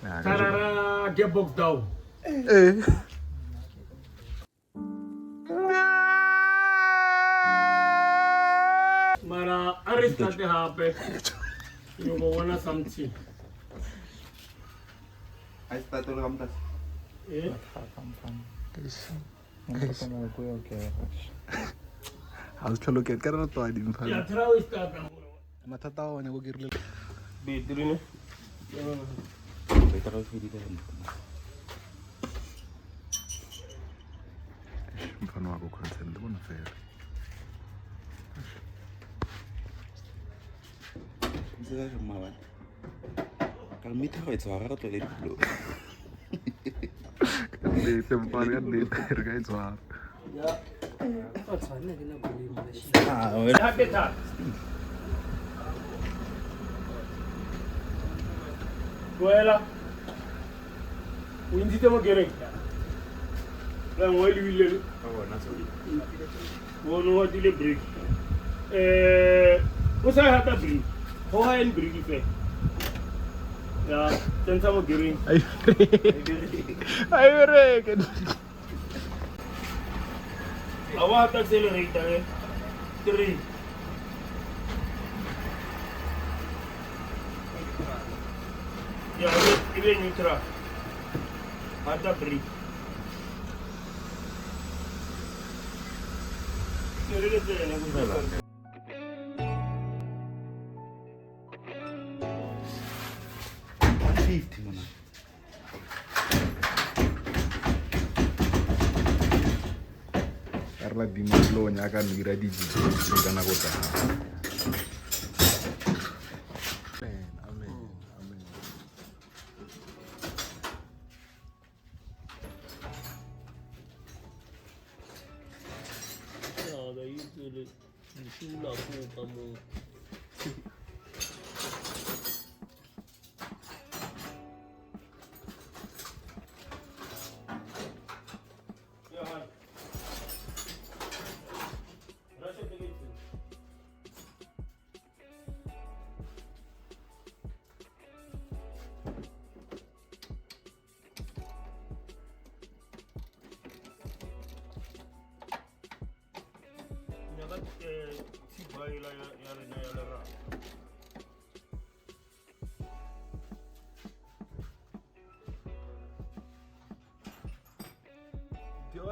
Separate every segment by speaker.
Speaker 1: Tarara, get box down. Mara, arrest at the happen. You want something.
Speaker 2: I start to come back.
Speaker 1: Eh?
Speaker 3: How's look at Carol to him?
Speaker 1: Yeah, throw it up.
Speaker 3: Matata and I will give you.
Speaker 1: Be doing
Speaker 2: Better off with it.
Speaker 3: Mfano wako consent mbona fair.
Speaker 2: Nzela joma kalmita ho etsa ga tlo le dilo.
Speaker 3: Le tempane ya le terga itswa.
Speaker 1: Yeah.
Speaker 2: Ah,
Speaker 1: Happy time. Voilà. Undi temo gerek. La moili wile. Wono wati le break. Usa hata break. Ho haen break ife. Ya, tensa mo gerek.
Speaker 3: Ay reken.
Speaker 1: Awa hata accelerator 3. Ya, ile neutral. Hata break.
Speaker 3: Karena di Maslow-nya akan dikira di karena kota. Amin.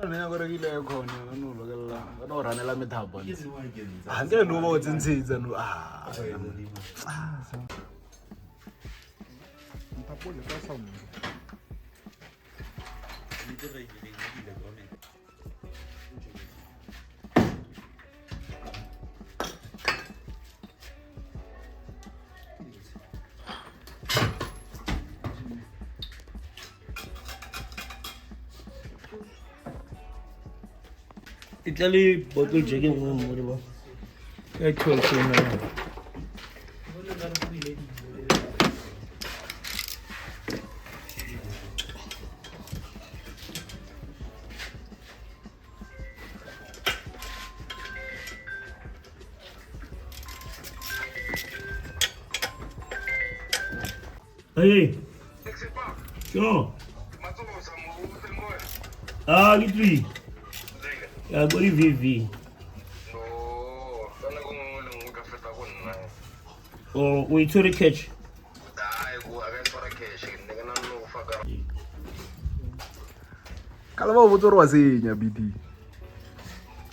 Speaker 3: Nenya gore ke ile khona no lokela no ranela methapa hantle no bo tsentsetsa no metapo le ka sound
Speaker 1: Italy bottle chicken mo. Actual tuna. Hey. Sure. Ah, litri. Ya go VV.
Speaker 4: No, sana kung ulong kafeta ko na.
Speaker 1: Oh, we to the catch.
Speaker 4: Dai go again para cash, hindi ka nang fakar.
Speaker 3: kala ba botoro wa senya BD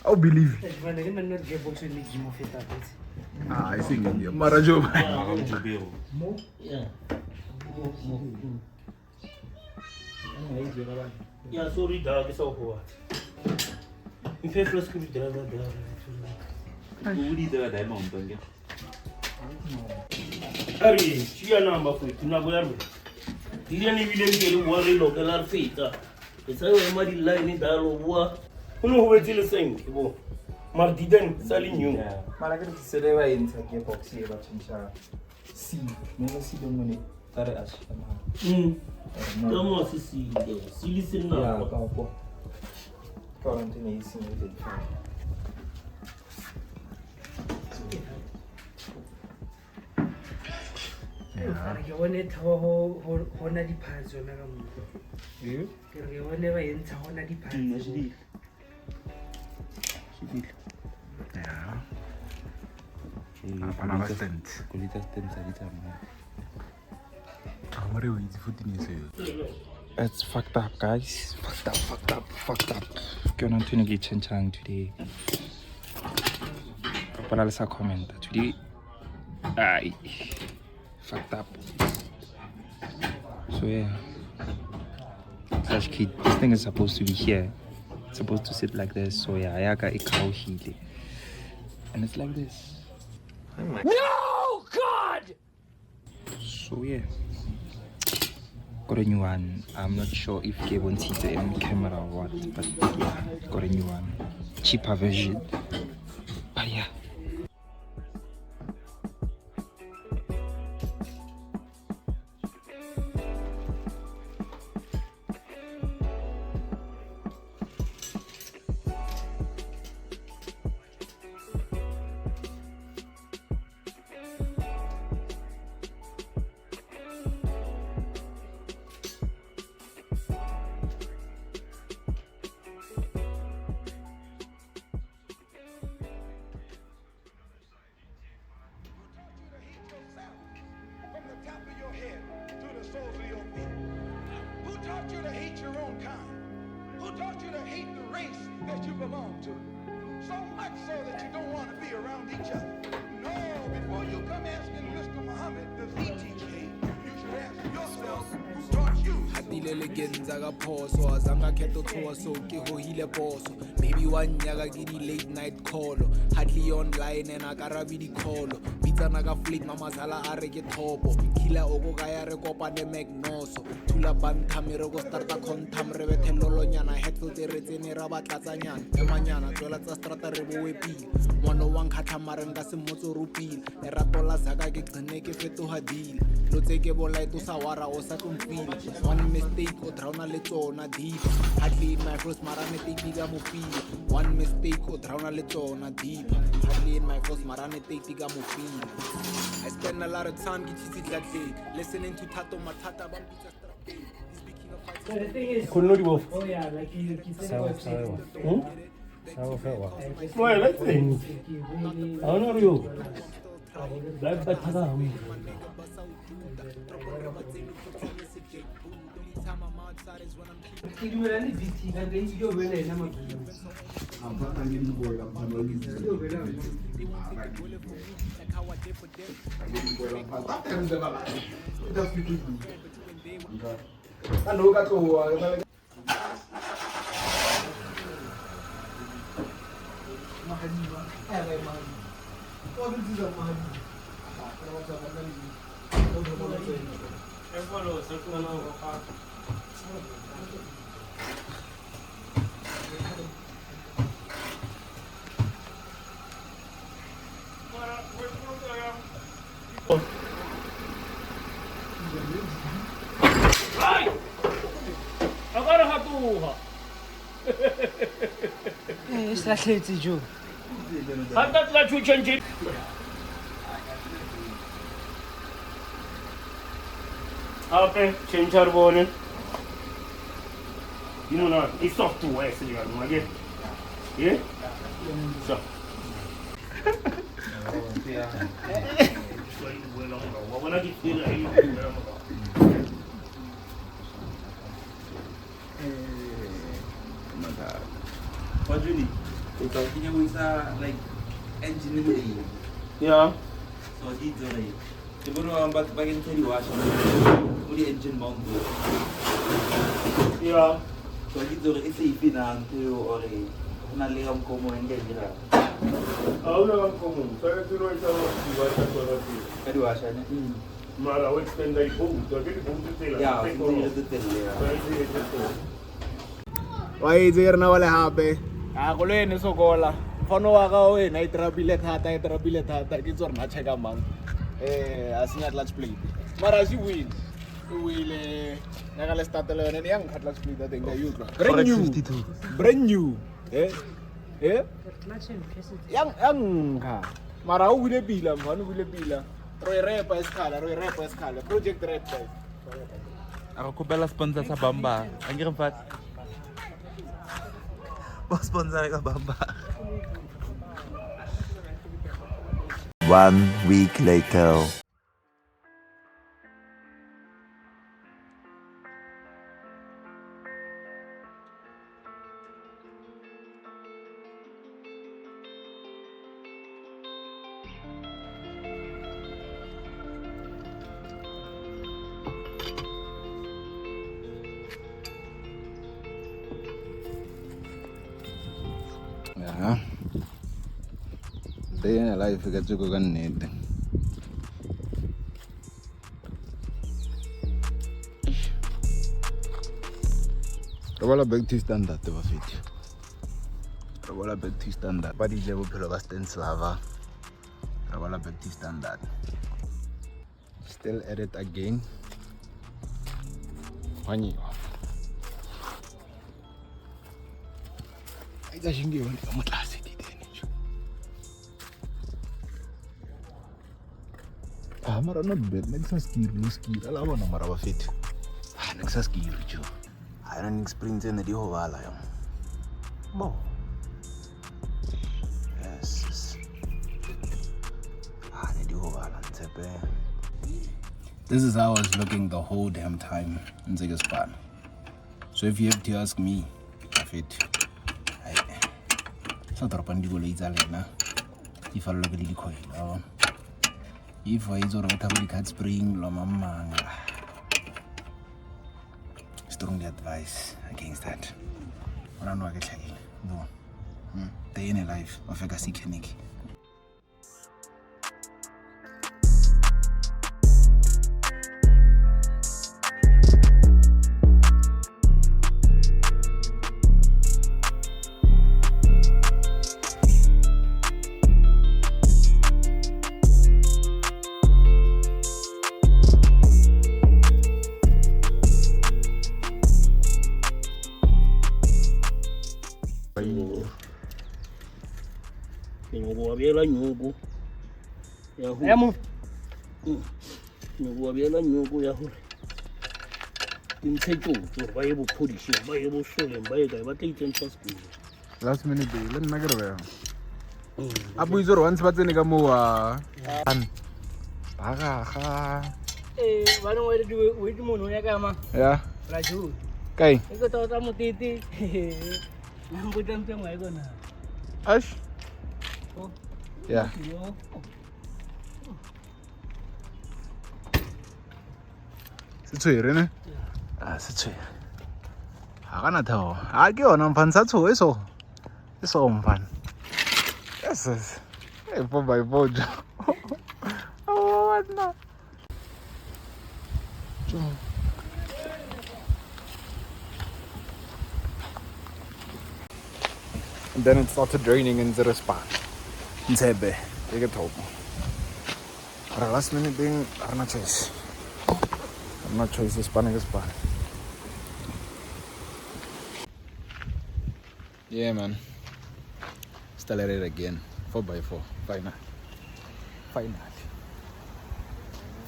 Speaker 3: I believe I think mara jo
Speaker 1: Mo? Yeah. Yeah, sorry dog, it's all what. In fact, let's go to the other day.
Speaker 2: Uri da da mo ntonge.
Speaker 1: Ari, chia namba kwa tunaboya mo. Diria ni vile ngeli wari local fita. Esa yo mari line dalo wa. Kuno huwetile seng, bo. Mardiden salinyo.
Speaker 5: Mara que se le va a ir a box y va a chinchar. Sí, no sé si no me tare as.
Speaker 1: Tamo sisi, listen na.
Speaker 5: Ya, pa. Quarantine is in the
Speaker 6: ke bone thabo ho na diphatso na ka mo ke re bone ba entsha ho na diphatso
Speaker 3: Apana stand.
Speaker 2: Kulita stand sa ditama.
Speaker 3: Amore o itse fotini seo.
Speaker 2: It's fucked up, guys. Fucked up. Going on to get chang today. Kapala sa comment today. Ay, fucked up. So yeah. Slash kid, this thing is supposed to be here. It's supposed to sit like this. So yeah, I got a cow healing. And it's like this.
Speaker 1: No, God!
Speaker 2: So yeah. Got a new one. I'm not sure if they won't see it on camera or what, but yeah, got a new one. Cheaper version. But yeah.
Speaker 7: Maybe one yaga giddy late night call. Hardly online and I got a video call. Pizza naga fleet mamazala areke topo. Kila ogo gaya recopa de megnoso. Tula bantamiro go starta contam rebete lolonyana. Headfield retene rabat latanyana. Emanyana, tola strata rebo wepi. Mono one katamaranga se moto rupil. Eratola zaga ke gneke feto hadil. Loteke bolai to sawara o sa kumfil. One mistake o drauna letona deep. Hardly in my first marane tiga mufil. One mistake o drauna letona deep. Hardly in my first marane tiga mufil. I spend a lot of time getting that day. Listening to Tato Matata Bambita.
Speaker 6: So the thing is, oh yeah, like you said about
Speaker 1: Well, let's see. I don't know you. Black Batata.
Speaker 6: Strahletse jo.
Speaker 1: Hata tla change. Okay, change our bone. You know not, it's not too west, you know, again. Yeah? So.
Speaker 2: What really? It's talking with like engineering.
Speaker 1: Yeah.
Speaker 2: So it's alright. You know, but back in the wash, the engine mount.
Speaker 1: Yeah.
Speaker 2: So it's alright. It's a finance or a naligam como en Gengira.
Speaker 1: Ahora como, ¿sabes tú no estás igual
Speaker 2: Kadi wash, né?
Speaker 1: Mara, o extend aí pouco, tu aquele pouco de tela.
Speaker 2: Yeah, the tele.
Speaker 3: Why there na wala hape? Kolweni sokola. Fono wa ka wena I trapile thata ke tsore na cheka mang. Asinya clutch plate. Mara si win. O wile na ka le startele yone yang clutch plate teng ka use. Brand new. Yang ka. Mara o wile pila, mfana o wile pila. Roy Rapper Escala. Project Rap, guys.
Speaker 5: Ako kubela sponsor sa Bamba. Ang girang fat. Sponsor ka Bamba.
Speaker 8: 1 week later.
Speaker 3: Yeah. Day in life ka tsuko ka need. Robola back to standard ba fit. Robola back to standard. Ba di je bophelo ba stand slava. Robola back to standard. Still at it again. Wanyiwa. Ai da shinge wani ka mutlasi di dai ne. Mara not bad. Next skill. Ala bona mara ba fit. Next skill jo. I don't sprint in the Hovala. Bo. Yes. The Hovala. This is how I was looking the whole damn time in Zigaspan. So if you have to ask me, if it. So Torpandigo Lizalena. If I look at the coil. If I is or a cat spring, Lomamanga. Strongly advise against that. I don't know what I can tell you. No. Day in a life of a Gassi clinic.
Speaker 1: Nyugo nyugo ya hu emo nyugo abela nyugo ya hu intsejo ba yebo polish ba yebo sole ba yega ba take in first school
Speaker 3: Last minute day, let me get away. Abu izoro once ba tsene ka mo wa baga ga
Speaker 6: ba no we di mono ya ka ma
Speaker 3: ya
Speaker 6: la ju
Speaker 3: kai
Speaker 6: iko tota motiti nambo tampe ngwa iko na
Speaker 3: ash yeah Setswere ne setswere ha kana thao ha ke yona mfana sa tsho eso mfana yes hey 4x4 oh what no and then it started raining in the spot Ntsebe e ke thopo ra last minute thing I'm not choice Spanish Spanish. Yeah, man. Still at it again. 4x4.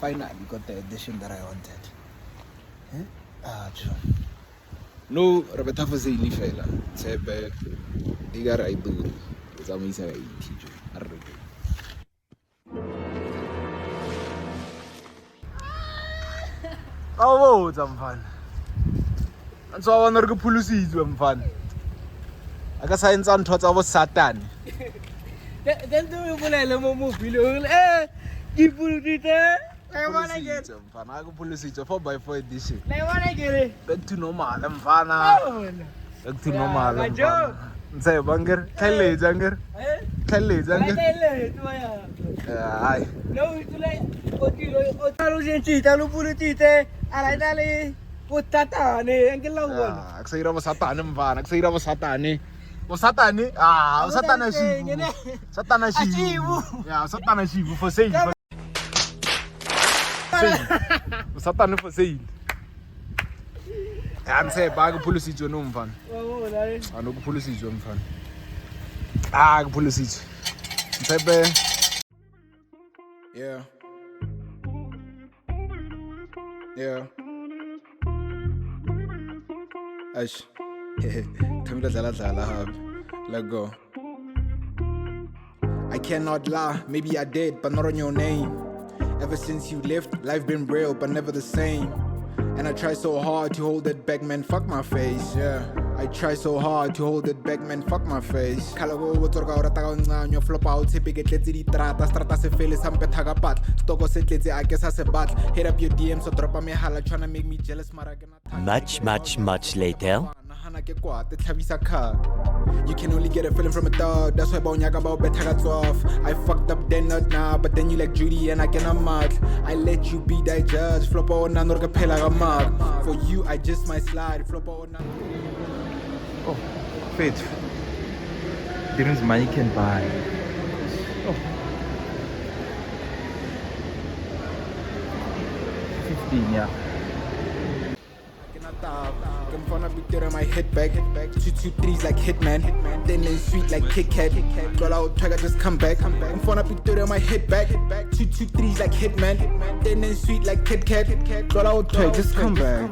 Speaker 3: Finally got the edition that I wanted. True. No, Roberta was a fella. Sebe, Diga Raidu. It's a misa teacher. Oh, it's fun. And so I want to go pull mfana. Aka science on thoughts of Satan.
Speaker 6: Then do you bulele mo movie lo ki pulutite I wanna get
Speaker 3: mfana I go pull 4x4 edition.
Speaker 6: I wanna get it
Speaker 3: Back to normal mfana. Back to normal mfana. Nse banger khale janger. Khale janger. Ai.
Speaker 6: No itule otalo gente lo pulutite ala dale utatane angela ubona
Speaker 3: Akusayira basatane mfana akusayira basatane. Satani? Satana Shivu. Satana Shivu. Yeah, Satana Shivu for sale. Satana for sale. I'm saying, bag policy to no fun. I know policy to fun. Policy. Yeah. Yeah. Ash. Let go. I cannot lie, maybe I did, but not on your name. Ever since you left, life been real, but never the same. And I try so hard to hold it back, man, fuck my face, yeah. I try so hard to hold it back, man, fuck my face. Kala go botorka ora taga nganyo flop out se peke tletse di trata strata se fele sa mpetha ka pat stoko se tletse a ke sa se batla hit up your DM so drop me hala tryna make me jealous mara ke na
Speaker 8: Much later.
Speaker 3: You can only get a feeling from a dog. That's why Bonyaka about better got off. I fucked up then not now, but then you like Judy and I cannot mad. I let you be that judge. Flop on Nanorka Pela mad. For you, I just might slide. Flop on.
Speaker 2: Oh, faith. There is money can buy. Oh. 15, yeah.
Speaker 3: I'm gonna be there on my head back. 2-2-3s like Hitman. Then in sweet like Kit Kat. Roll out, try to just come back. I'm gonna be there on my head back. 2-2-3s like Hitman. Then in sweet like Kit Kat. Roll out, try just come back.